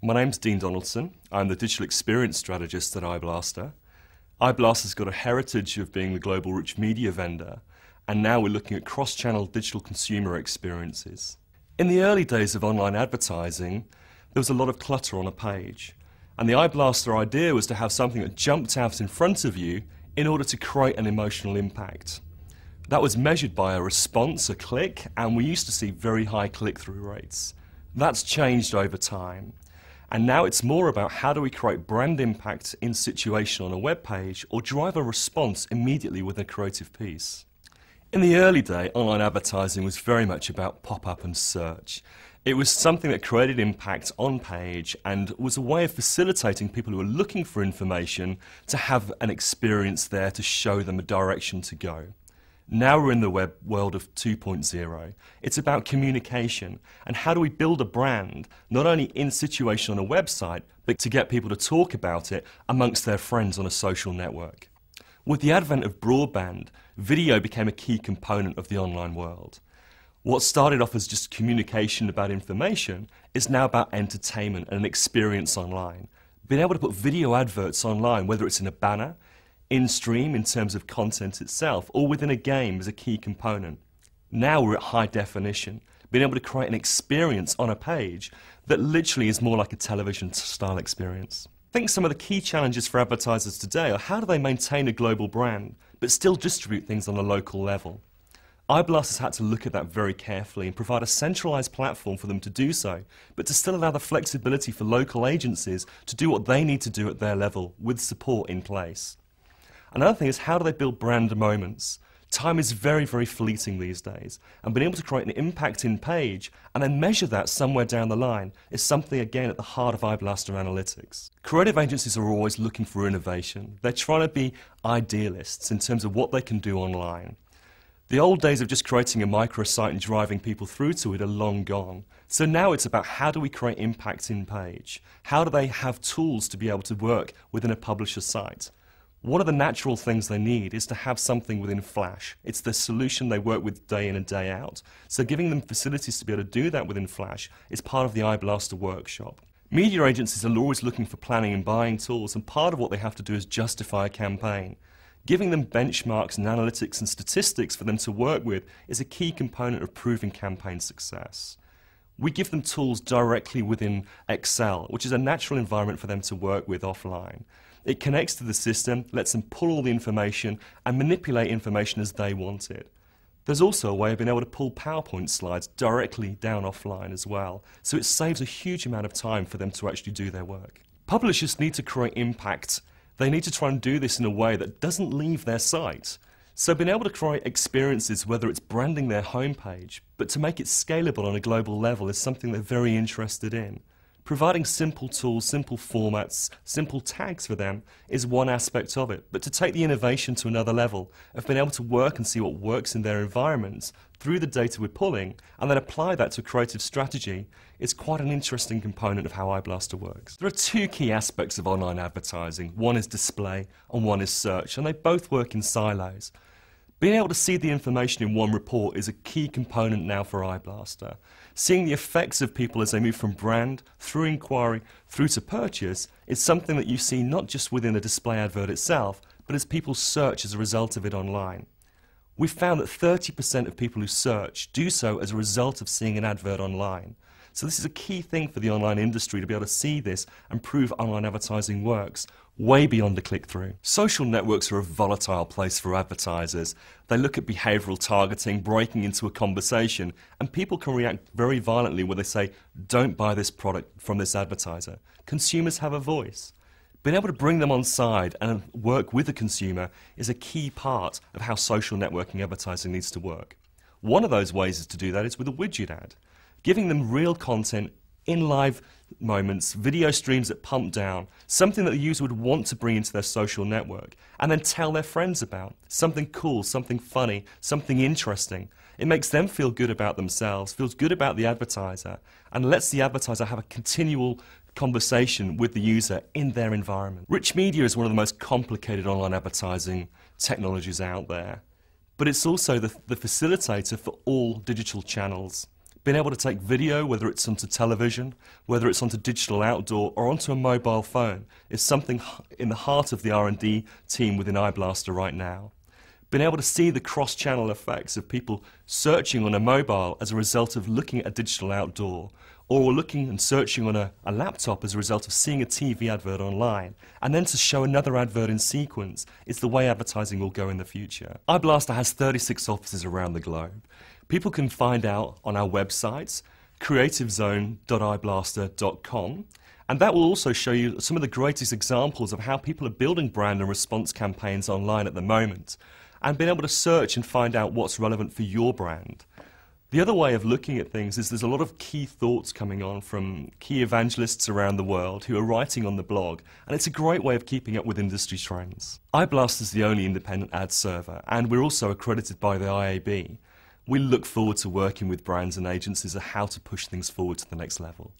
My name's Dean Donaldson. I'm the Digital Experience Strategist at Eyeblaster. Eyeblaster's got a heritage of being the global rich media vendor, and now we're looking at cross-channel digital consumer experiences. In the early days of online advertising, there was a lot of clutter on a page, and the Eyeblaster idea was to have something that jumped out in front of you in order to create an emotional impact. That was measured by a response, a click, and we used to see very high click-through rates. That's changed over time. And now it's more about how do we create brand impact in situation on a web page or drive a response immediately with a creative piece. In the early day, online advertising was very much about pop-up and search. It was something that created impact on page and was a way of facilitating people who were looking for information to have an experience there to show them a direction to go. Now we're in the web world of 2.0. It's about communication and how do we build a brand, not only in situation on a website, but to get people to talk about it amongst their friends on a social network. With the advent of broadband, video became a key component of the online world. What started off as just communication about information is now about entertainment and an experience online. Being able to put video adverts online, whether it's in a banner, in-stream in terms of content itself, or within a game is a key component. Now we're at high definition, being able to create an experience on a page that literally is more like a television-style experience. I think some of the key challenges for advertisers today are how do they maintain a global brand, but still distribute things on a local level. Eyeblaster has had to look at that very carefully and provide a centralized platform for them to do so, but to still allow the flexibility for local agencies to do what they need to do at their level with support in place. Another thing is how do they build brand moments? Time is very, very fleeting these days, and being able to create an impact in page and then measure that somewhere down the line is something again at the heart of Eyeblaster analytics. Creative agencies are always looking for innovation. They're trying to be idealists in terms of what they can do online. The old days of just creating a microsite and driving people through to it are long gone. So now it's about how do we create impact in page? How do they have tools to be able to work within a publisher site? One of the natural things they need is to have something within Flash. It's the solution they work with day in and day out. So giving them facilities to be able to do that within Flash is part of the Eyeblaster workshop. Media agencies are always looking for planning and buying tools, and part of what they have to do is justify a campaign. Giving them benchmarks and analytics and statistics for them to work with is a key component of proving campaign success. We give them tools directly within Excel, which is a natural environment for them to work with offline. It connects to the system, lets them pull all the information and manipulate information as they want it. There's also a way of being able to pull PowerPoint slides directly down offline as well, so it saves a huge amount of time for them to actually do their work. Publishers need to create impact. They need to try and do this in a way that doesn't leave their site. So being able to create experiences, whether it's branding their homepage, but to make it scalable on a global level is something they're very interested in. Providing simple tools, simple formats, simple tags for them is one aspect of it, but to take the innovation to another level of being able to work and see what works in their environments through the data we're pulling and then apply that to creative strategy is quite an interesting component of how Eyeblaster works. There are two key aspects of online advertising. One is display and one is search, and they both work in silos. Being able to see the information in one report is a key component now for Eyeblaster. Seeing the effects of people as they move from brand, through inquiry, through to purchase is something that you see not just within a display advert itself, but as people search as a result of it online. We've found that 30% of people who search do so as a result of seeing an advert online. So this is a key thing for the online industry to be able to see this and prove online advertising works way beyond the click-through. Social networks are a volatile place for advertisers. They look at behavioral targeting, breaking into a conversation, and people can react very violently when they say, don't buy this product from this advertiser. Consumers have a voice. Being able to bring them on side and work with the consumer is a key part of how social networking advertising needs to work. One of those ways is to do that is with a widget ad. Giving them real content in live moments, video streams that pump down, something that the user would want to bring into their social network and then tell their friends about. Something cool, something funny, something interesting. It makes them feel good about themselves, feels good about the advertiser, and lets the advertiser have a continual conversation with the user in their environment. Rich media is one of the most complicated online advertising technologies out there, but it's also the facilitator for all digital channels. Being able to take video, whether it's onto television, whether it's onto digital outdoor or onto a mobile phone, is something in the heart of the R&D team within Eyeblaster right now. Being able to see the cross-channel effects of people searching on a mobile as a result of looking at a digital outdoor, or looking and searching on a laptop as a result of seeing a TV advert online, and then to show another advert in sequence, is the way advertising will go in the future. Eyeblaster has 36 offices around the globe. People can find out on our websites, creativezone.eyeblaster.com, and that will also show you some of the greatest examples of how people are building brand and response campaigns online at the moment, and being able to search and find out what's relevant for your brand. The other way of looking at things is there's a lot of key thoughts coming on from key evangelists around the world who are writing on the blog, and it's a great way of keeping up with industry trends. Eyeblaster is the only independent ad server, and we're also accredited by the IAB. We look forward to working with brands and agencies on how to push things forward to the next level.